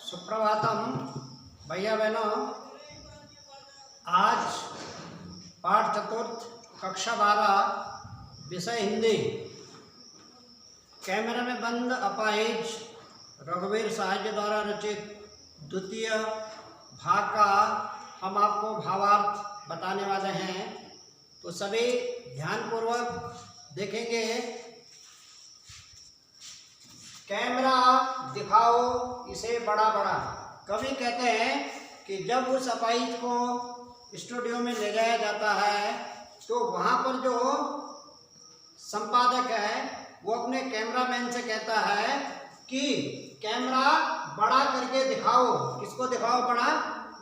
सुप्रभातम भैया बहनों। आज पाठ चतुर्थ कक्षा 12 विषय हिंदी। कैमरे में बंद अपाहिज रघुवीर साहू द्वारा रचित द्वितीय भाग का हम आपको भावार्थ बताने वाले हैं, तो सभी ध्यानपूर्वक देखेंगे। कैमरा दिखाओ इसे बड़ा बड़ा। कवि कहते हैं कि जब उस अपाहिज को स्टूडियो में ले जाया जाता है तो वहाँ पर जो संपादक है वो अपने कैमरामैन से कहता है कि कैमरा बड़ा करके दिखाओ। किसको दिखाओ बड़ा?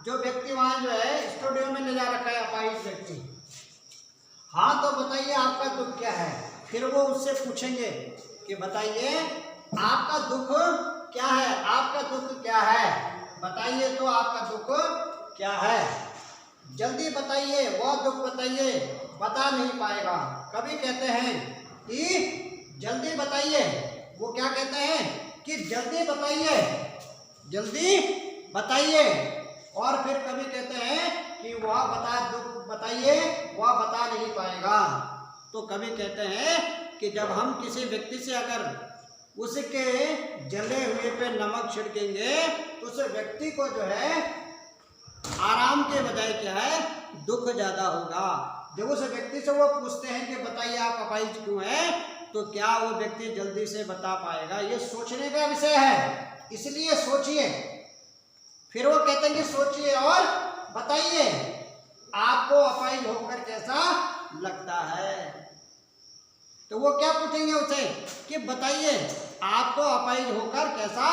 जो व्यक्ति वहाँ जो है स्टूडियो में ले जा रखा है अपाहिज व्यक्ति। हाँ तो बताइए आपका दुख क्या है। फिर वो उससे पूछेंगे कि बताइए आपका दुख क्या है, आपका दुख क्या है, बताइए तो आपका दुख क्या है, जल्दी बताइए, वो दुख बताइए। बता नहीं पाएगा। कभी कहते हैं कि जल्दी बताइए। वो क्या कहते हैं कि जल्दी बताइए, जल्दी बताइए। और फिर कभी कहते हैं कि वह दुख बताइए, वह बता नहीं पाएगा। तो कभी कहते हैं कि जब हम किसी व्यक्ति से अगर उसके जले हुए पे नमक छिड़केंगे तो उस व्यक्ति को जो है आराम के बजाय क्या है, दुख ज्यादा होगा। जब उस व्यक्ति से वो पूछते हैं कि बताइए आप अपाहिज क्यों हैं, तो क्या वो व्यक्ति जल्दी से बता पाएगा? ये सोचने का विषय है, इसलिए सोचिए। फिर वो कहते हैं कि सोचिए और बताइए आपको अपाहिज होकर कैसा लगता है। तो वो क्या पूछेंगे उसे कि बताइए आपको अपाहिज होकर कैसा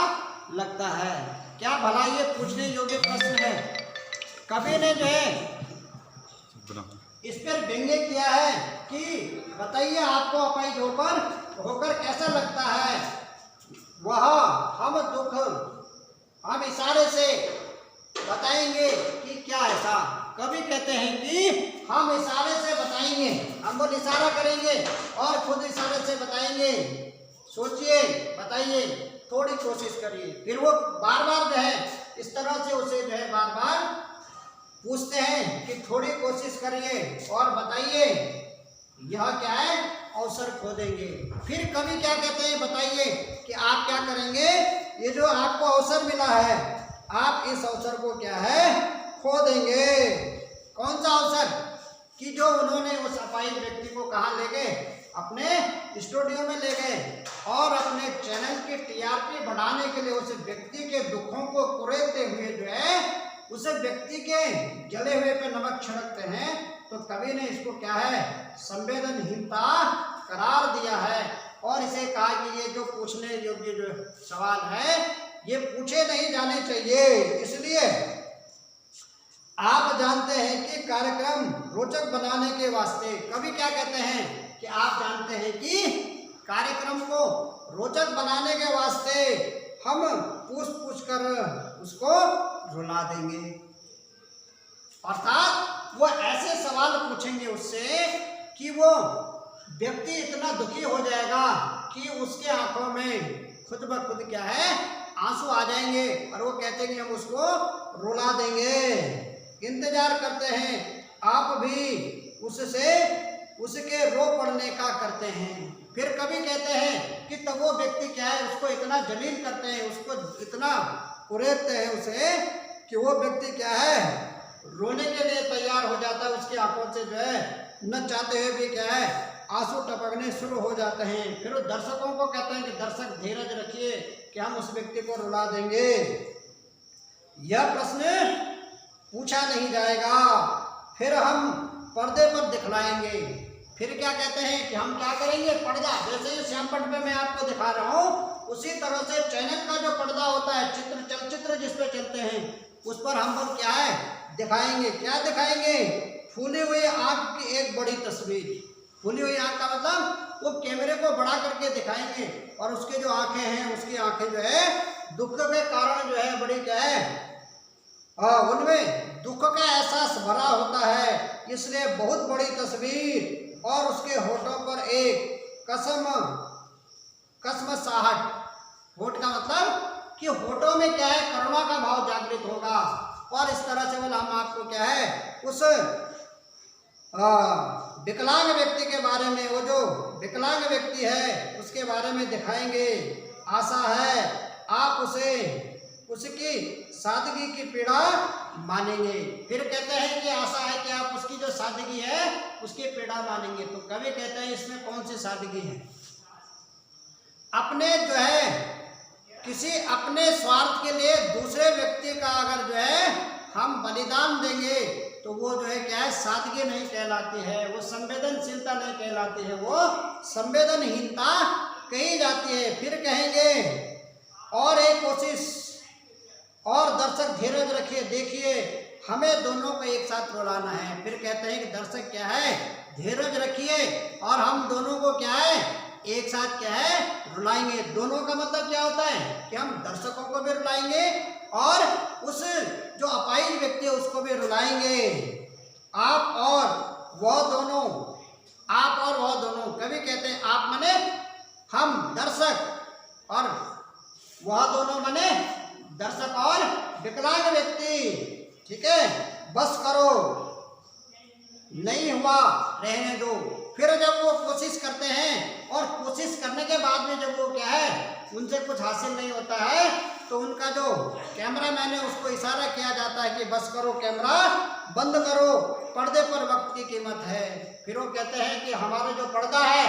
लगता है। क्या भला ये पूछने योग्य प्रश्न है। कवि ने जो है इस पर व्यंग्य किया है कि बताइए आपको अपाहिज होकर कैसा लगता है। वह हम दुख हम इशारे से बताएंगे कि क्या ऐसा। कभी कहते हैं कि हम इशारे से बताएंगे, हम वो इशारा करेंगे और खुद इशारे से बताएंगे। सोचिए, बताइए, थोड़ी कोशिश करिए। फिर वो बार बार जो है इस तरह से उसे जो है बार बार पूछते हैं कि थोड़ी कोशिश करिए और बताइए। यह क्या है, अवसर खो देंगे। फिर कभी क्या कहते हैं, बताइए कि आप क्या करेंगे। ये जो आपको अवसर मिला है आप इस अवसर को क्या है, खो देंगे। कौन सा अवसर? कि जो उन्होंने उस अपाहिज व्यक्ति को कहाँ ले गए, अपने स्टूडियो में ले गए और अपने चैनल की टीआरपी बढ़ाने के लिए उस व्यक्ति के दुखों को कुरेदते हुए जो है उस व्यक्ति के जले हुए पे नमक छिड़कते हैं। तो कवि ने इसको क्या है, संवेदनहीनता करार दिया है और इसे कहा कि ये जो पूछने योग्य जो सवाल है ये पूछे नहीं जाने चाहिए। इसलिए आप जानते हैं कि कार्यक्रम रोचक बनाने के वास्ते कभी क्या कहते हैं कि आप जानते हैं कि कार्यक्रम को रोचक बनाने के वास्ते हम पूछ कर उसको रुला देंगे। अर्थात वो ऐसे सवाल पूछेंगे उससे कि वो व्यक्ति इतना दुखी हो जाएगा कि उसके आंखों में खुद ब खुद क्या है, आंसू आ जाएंगे और वो कहते हैं कि हम उसको रुला देंगे। इंतजार करते हैं आप भी उसके रो पड़ने का करते हैं। फिर कभी कहते हैं कि तब वो व्यक्ति क्या है, उसको इतना जलील करते हैं, उसको इतना कुरेदते हैं उसे कि वो व्यक्ति क्या है, रोने के लिए तैयार हो जाता है। उसकी आंखों से जो है न चाहते हुए भी क्या है आंसू टपकने शुरू हो जाते हैं। फिर वो दर्शकों को कहते हैं कि दर्शक धीरज रखिए कि हम उस व्यक्ति को रुला देंगे। यह प्रश्न पूछा नहीं जाएगा, फिर हम पर्दे पर दिखलाएंगे। फिर क्या कहते हैं कि हम क्या करेंगे, पर्दा, जैसे ये श्याम पट पे मैं आपको दिखा रहा हूँ उसी तरह से चैनल का जो पर्दा होता है, चलचित्र जिस पे चलते हैं उस पर हम लोग क्या है दिखाएंगे। क्या दिखाएंगे? फूली हुई आंख की एक बड़ी तस्वीर। फूली हुई आंख का मतलब वो कैमरे को बड़ा करके दिखाएंगे और उसके जो आंखें हैं उसकी आंखें जो है दुख के कारण जो है बड़ी क्या है, उनमें दुख का एहसास भरा होता है, इसलिए बहुत बड़ी तस्वीर और उसके होठों पर एक कसमसाहट। होठ का मतलब कि होठों में क्या है, करुणा का भाव जागृत होगा। और इस तरह से बोला हम आपको क्या है, उस विकलांग व्यक्ति के बारे में, वो जो विकलांग व्यक्ति है उसके बारे में दिखाएंगे। आशा है आप उसे उसकी सादगी की पीड़ा मानेंगे। फिर कहते हैं कि आशा है कि आप उसकी जो सादगी है उसकी पीड़ा मानेंगे। तो कवि कहते हैं इसमें कौन सी सादगी है? अपने जो है किसी अपने स्वार्थ के लिए दूसरे व्यक्ति का अगर जो है हम बलिदान देंगे तो वो जो है क्या है, सादगी नहीं कहलाती है, वो संवेदनशीलता नहीं कहलाती है, वो संवेदनहीनता कही जाती है। फिर कहेंगे और एक कोशिश, और दर्शक धीरज रखिए, देखिए हमें दोनों को एक साथ रुलाना है। फिर कहते हैं कि दर्शक क्या है, धीरज रखिए और हम दोनों को क्या है, एक साथ क्या है, रुलाएंगे। दोनों का मतलब क्या होता है कि हम दर्शकों को भी रुलाएंगे और उस जो अपाहिज व्यक्ति है उसको भी रुलाएंगे। आप और वह दोनों, आप और वह दोनों। कभी कहते हैं आप मने हम दर्शक और वह दोनों मने दर्शक और विकलांग व्यक्ति। ठीक है, बस करो, नहीं हुआ रहने दो। फिर जब वो कोशिश करते हैं और कोशिश करने के बाद में जब वो क्या है उनसे कुछ हासिल नहीं होता है तो उनका जो कैमरामैन है उसको इशारा किया जाता है कि बस करो, कैमरा बंद करो, पर्दे पर वक्त की कीमत है। फिर वो कहते हैं कि हमारा जो पर्दा है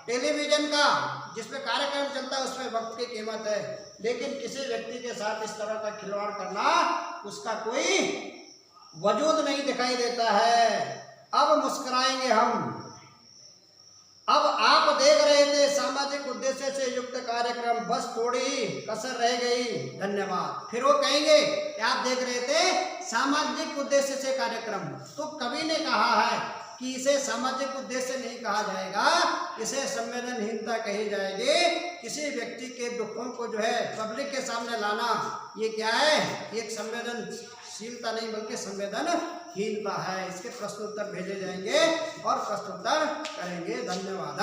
टेलीविजन का जिसमें कार्यक्रम चलता है उसमें वक्त की कीमत है, लेकिन किसी व्यक्ति के साथ इस तरह का खिलवाड़ करना उसका कोई वजूद नहीं दिखाई देता है। अब मुस्कुराएंगे हम। अब आप देख रहे थे सामाजिक उद्देश्य से युक्त कार्यक्रम, बस थोड़ी ही कसर रह गई, धन्यवाद। फिर वो कहेंगे कि आप देख रहे थे सामाजिक उद्देश्य से कार्यक्रम। तो कवि ने कहा है कि इसे सामाजिक उद्देश्य नहीं कहा जाएगा, इसे संवेदनहीनता कही जाएगी। किसी व्यक्ति के दुखों को जो है पब्लिक के सामने लाना, ये क्या है, एक संवेदनशीलता नहीं बल्कि संवेदनहीनता है। इसके प्रश्नोत्तर भेजे जाएंगे और प्रश्नोत्तर करेंगे। धन्यवाद।